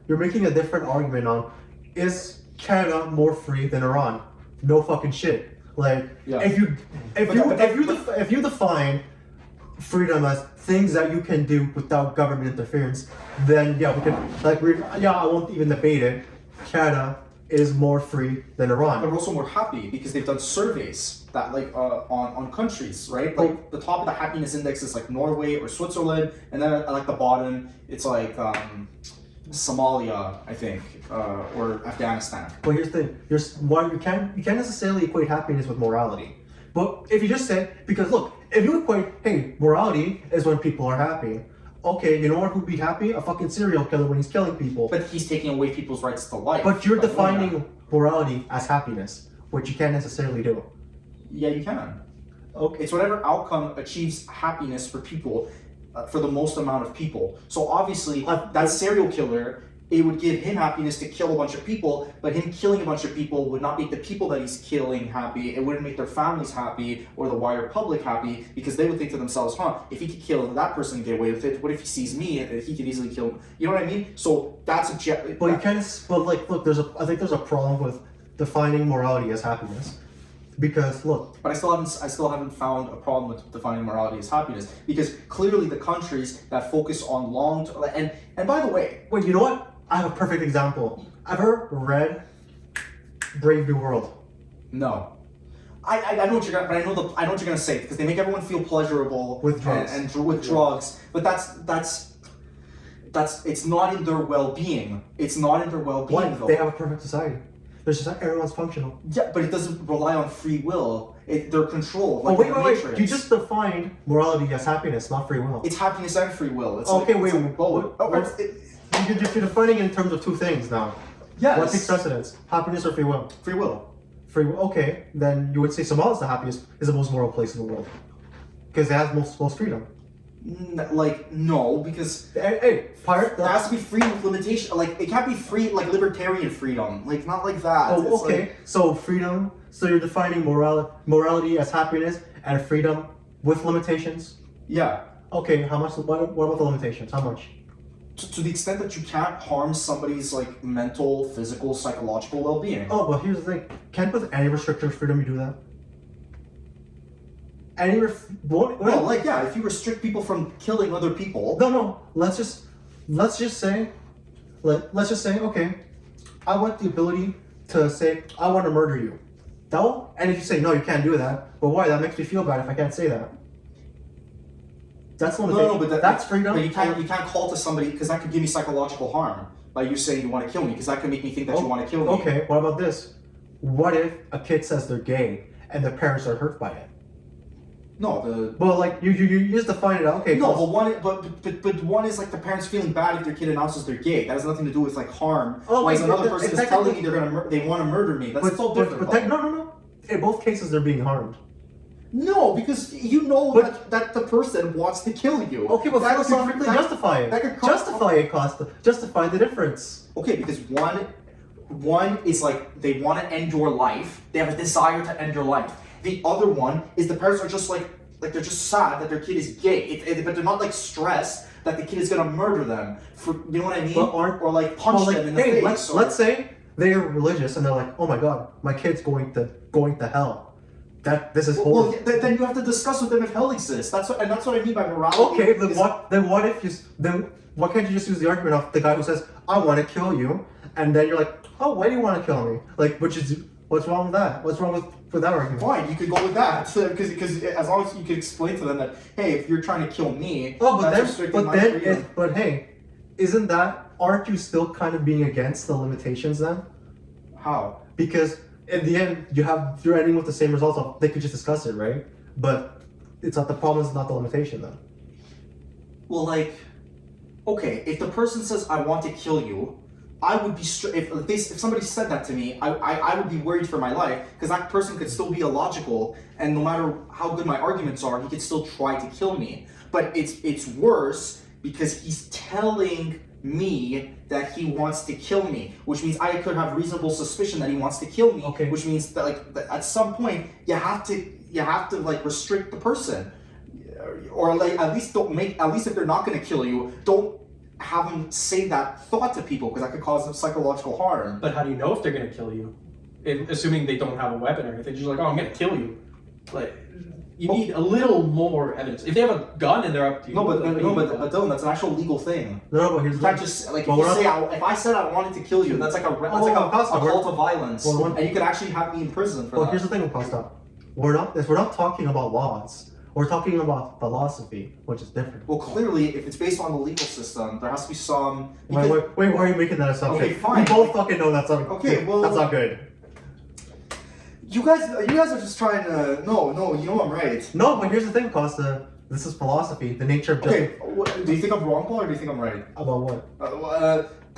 you're making a different argument on is Canada more free than Iran? No fucking shit. Like Yeah. if you define freedom as things that you can do without government interference, then yeah, we can I won't even debate it. Canada is more free than But Iran. we're also more happy because they've done surveys that on countries, right? Like the top of the happiness index is like Norway or Switzerland, and then at like the bottom it's like Somalia, I think, or Afghanistan. But here's the thing: you can't necessarily equate happiness with morality. But if you just say, because look, if you equate, hey, morality is when people are happy. Okay, you know what would be happy? A fucking serial killer when he's killing people. But he's taking away people's rights to life. But you're by doing that. defining morality as happiness, which you can't necessarily do. Yeah, you can. Okay. It's whatever outcome achieves happiness for people, for the most amount of people. So obviously, that serial killer, it would give him happiness to kill a bunch of people, but him killing a bunch of people would not make the people that he's killing happy. It wouldn't make their families happy or the wider public happy, because they would think to themselves, if he could kill that person and get away with it, what if he sees me and he could easily kill him? You know what I mean? So that's objective. But you can't. But like, look, I think there's a problem with defining morality as happiness, because look. But I still haven't found a problem with defining morality as happiness, because clearly the countries that focus on and by the way, Wait, you know what? I have a perfect example. I've ever read Brave New World. No. I know what you're gonna, but I know what you're gonna say because they make everyone feel pleasurable With drugs. and with drugs, but that's it's not in their well-being. It's not in their well-being Why? though. They have a perfect society. There's just everyone's functional. Yeah, but it doesn't rely on free will. They're controlled. Oh Like wait, in the wait, Matrix. wait! You just defined morality as happiness, not free will. It's happiness and free will. It's Okay, like, wait, it's like both. You're defining it in terms of two things now. Yes. What takes precedence? Happiness or free will? Free will. Free will. Okay, then you would say Somalia is the happiest, is the most moral place in the world, because it has most freedom. Like no, because Hey, pirate. there has to be freedom with limitation. Like it can't be free like libertarian freedom. Like not like that. Oh, It's okay. like- So freedom. So you're defining morality as happiness and freedom with limitations. yeah. Okay. How much? What about the limitations? How much? To the extent that you can't harm somebody's like mental, physical, psychological well-being. Oh, but here's the thing. Can't with any restriction of freedom you do that? Any Well, like yeah, if you restrict people from killing other people. No. Let's just say, let's just say, okay, I want the ability to say I want to murder you. No, and if you say no, you can't do that. But why? That makes me feel bad if I can't say that. That's limitation. No, but that's freedom. But you can't call to somebody because that could give me psychological harm by you saying you want to kill me because that could make me think that you want to kill me. Okay, what about this? What if a kid says they're gay and their parents are hurt by it? No, the Well, like you just define it out. Okay, no, cool. but one is like the parents feeling bad if their kid announces they're gay. That has nothing to do with like harm. Oh, Whereas wait, another but person that- is telling me they want to murder me. That's so different. No. In both cases, they're being harmed. No, because you know But- that the person wants to kill you. Okay, but That could- philosophically that- justify it. that could- Justify it, Costa. Justify the difference. Okay, because one is like they want to end your life. They have a desire to end your life. The other one is the parents are just like they're just sad that their kid is gay, but they're not like stressed that the kid is gonna murder them. For you know what I mean? But aren't- or like punch Well, like, them in the hey, face. let's say they're religious and they're like, oh my god, my kid's going to hell. This is Well, horrible. then you have to discuss with them if hell exists. That's what I mean by morality. Okay, then is- what if you then why can't you just use the argument of the guy who says I want to kill you, and then you're like, oh, why do you want to kill me? Like, what's wrong with that? What's wrong with that argument? Fine, you could go with that because as long as you could explain to them that hey, if you're trying to kill me, Oh, but that's then, restricting but my then, freedom. but hey, isn't that? Aren't you still kind of being against the limitations then? How? Because in the end, you're ending with the same results of they could just discuss it, right? But it's not the problem is not the limitation then. Well, like, okay, if the person says I want to kill you, I would be if somebody said that to me, I would be worried for my life because that person could still be illogical, and no matter how good my arguments are, he could still try to kill me. But it's worse because he's telling me that he wants to kill me, which means I could have reasonable suspicion that he wants to kill me. Okay. Which means that at some point you have to like restrict the person, or like at least if they're not going to kill you, don't have them say that thought to people because that could cause them psychological harm. But how do you know if they're gonna kill you? Assuming they don't have a weapon or anything, just like, oh, I'm gonna kill you. Like, you need a little more evidence. If they have a gun and they're up to you, But like, Dylan, that's an actual legal thing. No, but here's You the can't thing. just like Well, if I said I wanted to kill you, that's like a Costa, cult of violence, well, and you could actually have me in prison for Well, that. here's the thing, Costa. We're not talking about laws. We're talking about philosophy, which is different. Well, clearly, if it's based on the legal system, there has to be some. Wait, why are you making that assumption? Okay, fine. We both fucking know that's not. Okay, well- that's not good. You guys are just trying to. No, you know I'm right. No, but here's the thing, Costa. This is philosophy, the nature of Okay, do you think I'm wrong, Paul, or do you think I'm right? About what?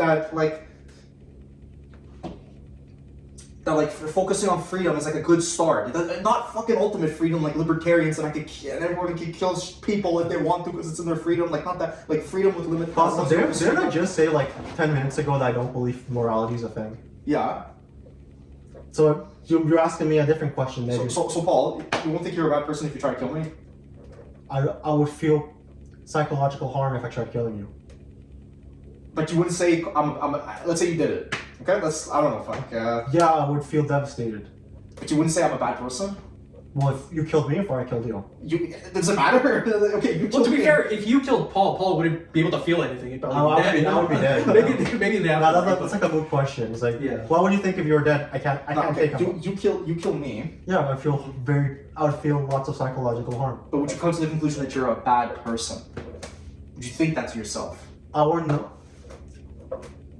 That focusing on freedom is like a good start. Not fucking ultimate freedom like libertarians and everyone can kill people if they want to because it's in their freedom. Like not that like freedom with limit. Costa, didn't I just say like 10 minutes ago that I don't believe morality is a thing? Yeah. So you're asking me a different question, maybe. So Paul, you won't think you're a bad person if you try to kill me? I would feel psychological harm if I tried killing you. But you wouldn't say let's say you did it. Okay, I don't know, fuck. Yeah, I would feel devastated. But you wouldn't say I'm a bad person. Well, if you killed me before I killed you. Does it matter? Okay, you Well, killed to be me. fair, if you killed Paul wouldn't be able to feel anything. He'd probably be dead. I would be dead. maybe they have. That's like a moot question. It's like, Yeah. what would you think if you were dead? I can't Okay, take him. you kill me, Yeah, I would feel lots of psychological harm. but would you come to the conclusion that you're a bad person? Would you think that to yourself? I wouldn't know.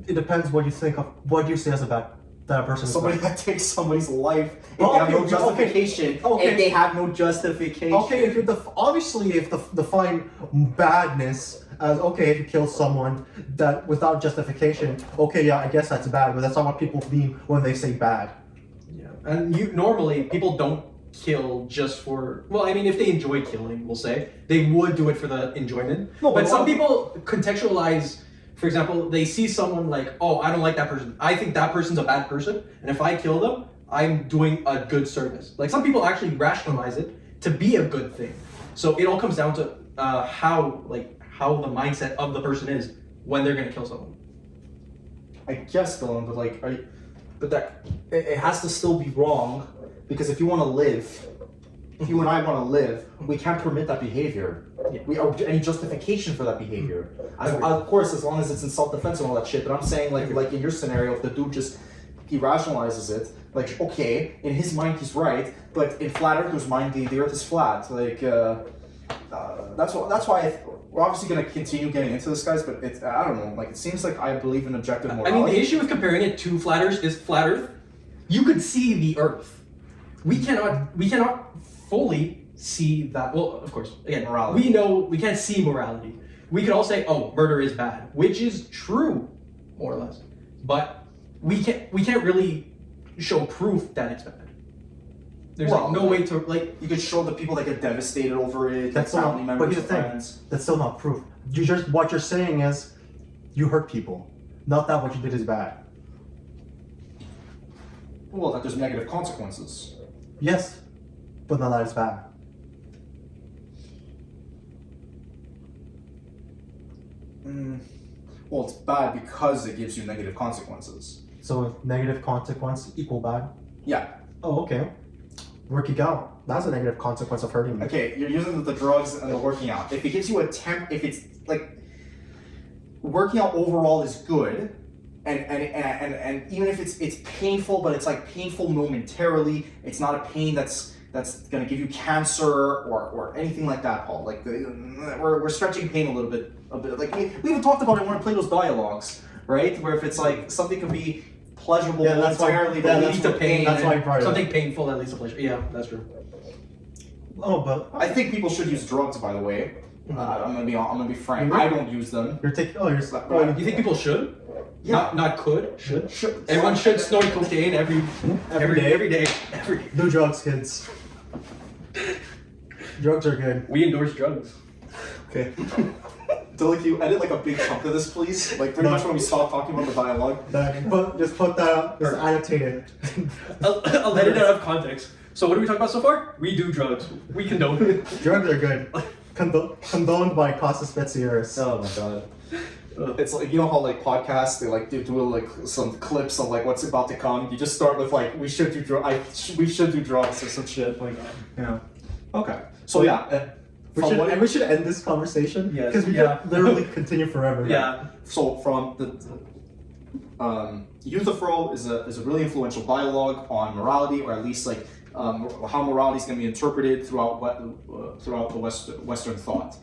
It depends what you think of. What do you say as a bad that person is Somebody bad. that takes somebody's life if Well, they have no okay, justification. okay. If they have no justification. Okay, if you obviously if define badness as okay, if you kill someone that without justification, okay, yeah, I guess that's bad, but that's not what people mean when they say bad. Yeah, and normally people don't kill just for. Well, I mean, if they enjoy killing, we'll say they would do it for the enjoyment. No, but but some what- people contextualize. For example, they see someone like, oh, I don't like that person. I think that person's a bad person, and if I kill them, I'm doing a good service. Like some people actually rationalize it to be a good thing. So it all comes down to how the mindset of the person is when they're gonna kill someone. I guess, Dylan, but it has to still be wrong because if you want to live, if you and I want to live, we can't permit that behavior. Yeah. We or any justification for that behavior. Agreed. Of course, as long as it's in self-defense and all that shit. But I'm saying, like in your scenario, if the dude just he rationalizes it, like okay, in his mind he's right, but in flat earther's mind the earth is flat. Like that's why we're obviously gonna continue getting into this, guys. But it's I don't know. Like it seems like I believe in objective I morality. mean, the issue with comparing it to flat Earth is flat Earth. You could see the Earth. We cannot fully see that. Well, of course, again, Morality. we know we can't see morality. We could all say, "Oh, murder is bad," which is true, more or less. But we can't really show proof that it's bad. There's Well, like no way to like. You could show the people that get devastated over it, That's like not. family But members here's and the thing. friends. That's still not proof. What you're saying is, you hurt people. Not that what you did is bad. Well, that there's negative consequences. Yes, but not that it's bad. Well, it's bad because it gives you negative consequences. So negative consequence equal bad. Yeah. Oh, okay. Working out. That's a negative consequence of hurting me. Okay, you're using the drugs and the working out. If it gives you if it's like working out overall is good, and even if it's painful, but it's like painful momentarily, it's not a pain that's gonna give you cancer or anything like that, Paul. Like we're stretching pain a little bit. Like we even talked about it when we played those dialogues, right? Where if it's like something can be pleasurable Yeah, that's why- momentarily, yeah, but that's lead to what- pain. that's why I brought it up. Something painful that leads to pleasure. Yeah, that's true. Oh, but I think people should use drugs. By the way, I'm gonna be frank. Really? I don't use them. you're taking. Oh, You think people should? Yeah. Not could. Should. Should. Everyone should snort cocaine every day. do drugs, kids. Drugs are good. We endorse drugs. Okay. Dylan, can you edit like a big chunk of this, please? Like pretty much when we stop talking about the dialogue. Just put that. Just annotate it. I'll edit it out of context. So what are we talking about so far? We do drugs. We condone it. Drugs are good. Condoned by Costas Spezieris. Oh my god. It's like, you know how like podcasts, they like do like some clips of like what's about to come. You just start with like we should do we should do drugs or some shit like Yeah. okay. So yeah, We should end this conversation. Yes, Because we yeah. could literally continue forever. Yeah. so from the Euthyphro is a really influential dialogue on morality, or at least like how morality is going to be interpreted throughout the Western thought.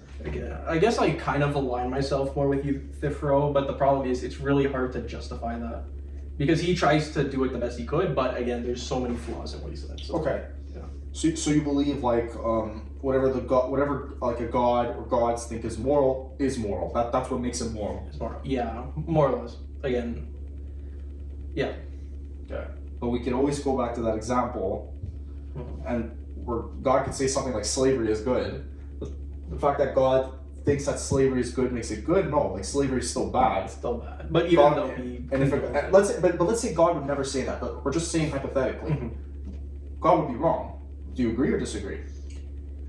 I guess I kind of align myself more with Euthyphro, but the problem is it's really hard to justify that. Because he tries to do it the best he could, but again, there's so many flaws in what he said. So. Okay. Yeah. So you believe like whatever like a god or gods think is moral is moral. That's what makes it moral. Yeah, more or less. Again, yeah. Okay. But we can always go back to that example, and where God could say something like slavery is good. But the fact that God thinks that slavery is good makes it good. No, like slavery is still bad. It's still bad. But even God, though he... and if let's say God would never say that, but we're just saying hypothetically, God would be wrong. Do you agree or disagree?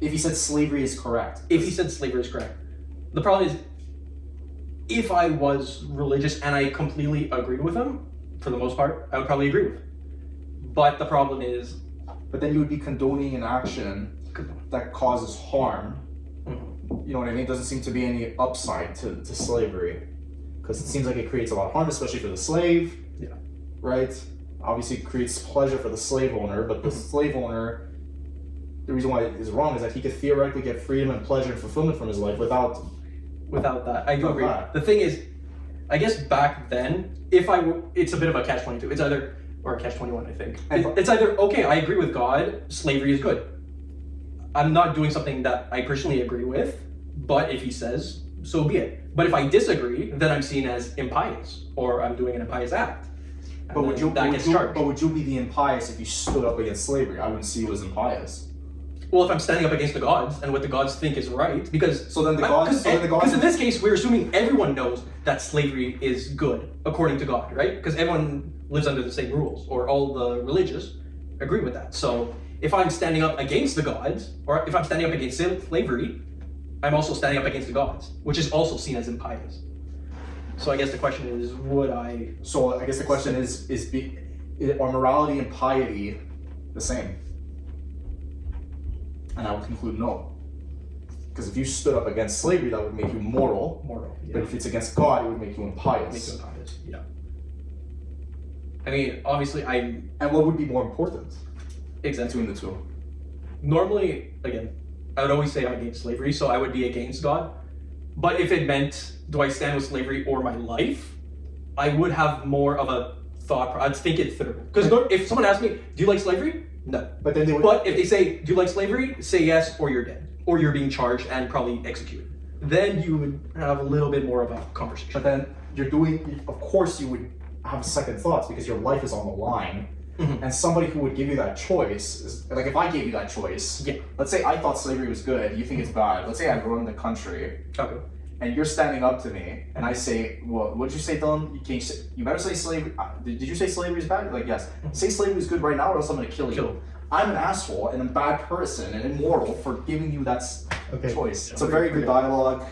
If he said slavery is correct. If he said slavery is correct. The problem is, if I was religious and I completely agreed with him, for the most part, I would probably agree with him. But the problem is, but then you would be condoning an action that causes harm. You know what I mean? It doesn't seem to be any upside to slavery, because it seems like it creates a lot of harm, especially for the slave. Yeah. Right? Obviously, it creates pleasure for the slave owner, but the slave owner, the reason why it is wrong is that he could theoretically get freedom and pleasure and fulfillment from his life without that. I do agree. that. The thing is, I guess back then, it's a bit of a catch-22. It's either, or a catch-21, I think. It's either, okay, I agree with God, slavery is good. I'm not doing something that I personally agree with, but if he says, so be it. But if I disagree, then I'm seen as impious, or I'm doing an impious act. But would you charged. But would you be the impious if you stood up against slavery? I wouldn't see you as impious. Well, if I'm standing up against the gods and what the gods think is right, because because in this case we're assuming everyone knows that slavery is good according to God, right? Because everyone lives under the same rules, or all the religious agree with that. So if I'm standing up against the gods, or if I'm standing up against slavery, I'm also standing up against the gods, which is also seen as impious. So I guess the question is, would I? So I guess the question is are morality and piety the same? And I would conclude no. Because if you stood up against slavery, that would make you moral. Yeah. But if it's against God, it would make you impious. Make you impious. Yeah. I mean, obviously, And what would be more important exactly between the two? Normally, again, I would always say I'm against slavery, so I would be against God. But if it meant, do I stand with slavery or my life, I would have more of a thought. I'd think it through. Because if someone asks me, do you like slavery? No. But then But if they say, do you like slavery? Say yes, or you're dead. Or you're being charged and probably executed. Then you would have a little bit more of a conversation. But then of course you would have second thoughts because your life is on the line. Mm-hmm. And somebody who would give you that choice, like if I gave you that choice, Yeah. let's say I thought slavery was good, you think it's bad. Let's say I run the country, Okay. and you're standing up to me, and I say, well, what'd you say, Dylan? You better say slavery. Did you say slavery is bad? You're like, yes. Say slavery is good right now, or else I'm gonna kill you. I'm an asshole and a bad person and immoral for giving you that choice. It's a very good dialogue.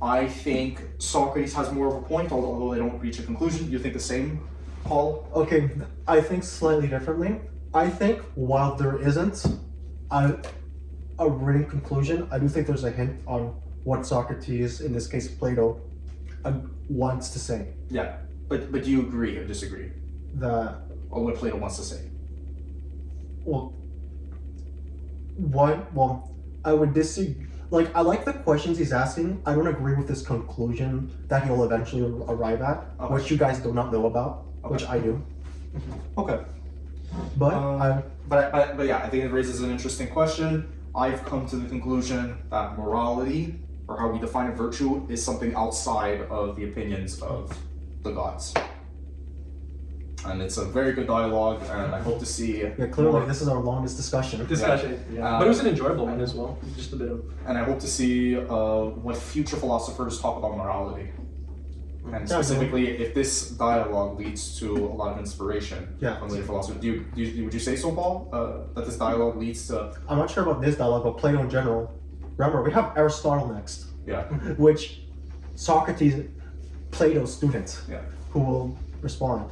I think Socrates has more of a point, although they don't reach a conclusion. Do you think the same, Paul? Okay, I think slightly differently. I think while there isn't a written conclusion, I do think there's a hint on what Socrates, in this case Plato, wants to say. Yeah, but do you agree or disagree? Or what Plato wants to say? Well, I would disagree. Like, I like the questions he's asking. I don't agree with his conclusion that he'll eventually arrive at, which you guys do not know about, which I do. Okay. But But yeah, I think it raises an interesting question. I've come to the conclusion that morality, or how we define a virtue, is something outside of the opinions of the gods. And it's a very good dialogue, and I hope to see. Yeah, clearly this is our longest discussion. Yeah. But it was an enjoyable one as well. Just a bit of. And I hope to see what future philosophers talk about morality. And specifically, if this dialogue leads to a lot of inspiration from later philosophers. Would you say so, Paul? That this dialogue leads to. I'm not sure about this dialogue, but Plato in general. Remember, we have Aristotle next. Yeah. Which Socrates, Plato's student, Yeah. who will respond.